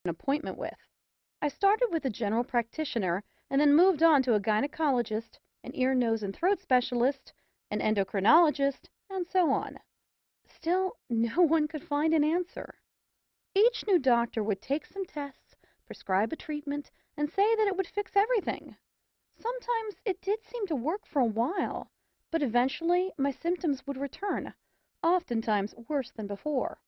an appointment with. I started with a general practitioner and then moved on to a gynecologist, an ear, nose, and throat specialist, an endocrinologist, and so on. Still, no one could find an answer. Each new doctor would take some tests, prescribe a treatment, and say that it would fix everything. Sometimes it did seem to work for a while, but eventually my symptoms would return, oftentimes worse than before.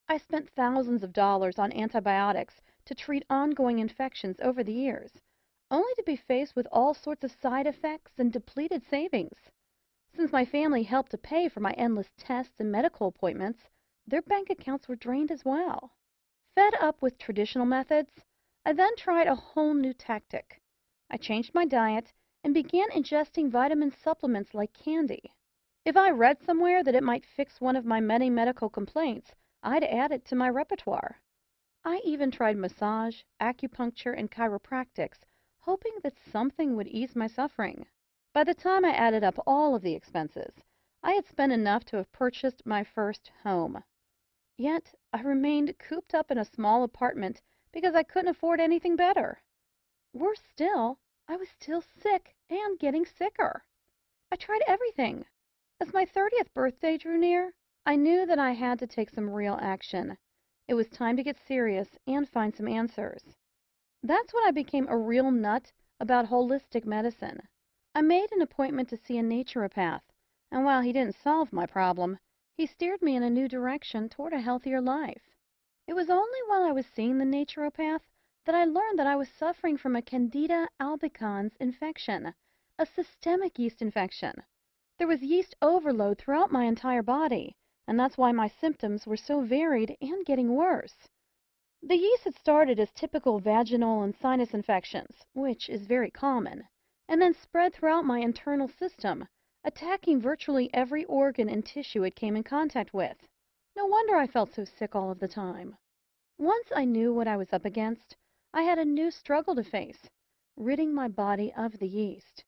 I spent thousands of dollars on antibiotics to treat ongoing infections over the years, only to be faced with all sorts of side effects and depleted savings. Since my family helped to pay for my endless tests and medical appointments, their bank accounts were drained as well. Fed up with traditional methods, I then tried a whole new tactic. I changed my diet and began ingesting vitamin supplements like candy. If I read somewhere that it might fix one of my many medical complaints, I'd add it to my repertoire. I even tried massage, acupuncture, and chiropractics, hoping that something would ease my suffering. By the time I added up all of the expenses, I had spent enough to have purchased my first home. Yet I remained cooped up in a small apartment because I couldn't afford anything better. Worse still, I was still sick and getting sicker. I tried everything. As my 30th birthday drew near, I knew that I had to take some real action. It was time to get serious and find some answers. That's when I became a real nut about holistic medicine. I made an appointment to see a naturopath, and while he didn't solve my problem, he steered me in a new direction toward a healthier life. It was only while I was seeing the naturopath that I learned that I was suffering from a candida albicans infection, a systemic yeast infection. There was yeast overload throughout my entire body, and that's why my symptoms were so varied and getting worse. The yeast had started as typical vaginal and sinus infections, which is very common, and then spread throughout my internal system, attacking virtually every organ and tissue it came in contact with. No wonder I felt so sick all of the time. Once I knew what I was up against, I had a new struggle to face, ridding my body of the yeast.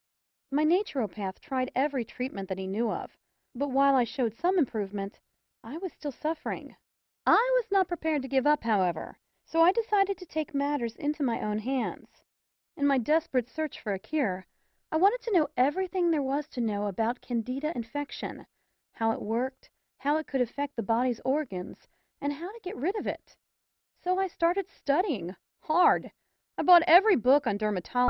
My naturopath tried every treatment that he knew of, but while I showed some improvement, I was still suffering. I was not prepared to give up, however, so I decided to take matters into my own hands. In my desperate search for a cure, I wanted to know everything there was to know about candida infection, how it worked, how it could affect the body's organs, and how to get rid of it. So I started studying hard. I bought every book on dermatology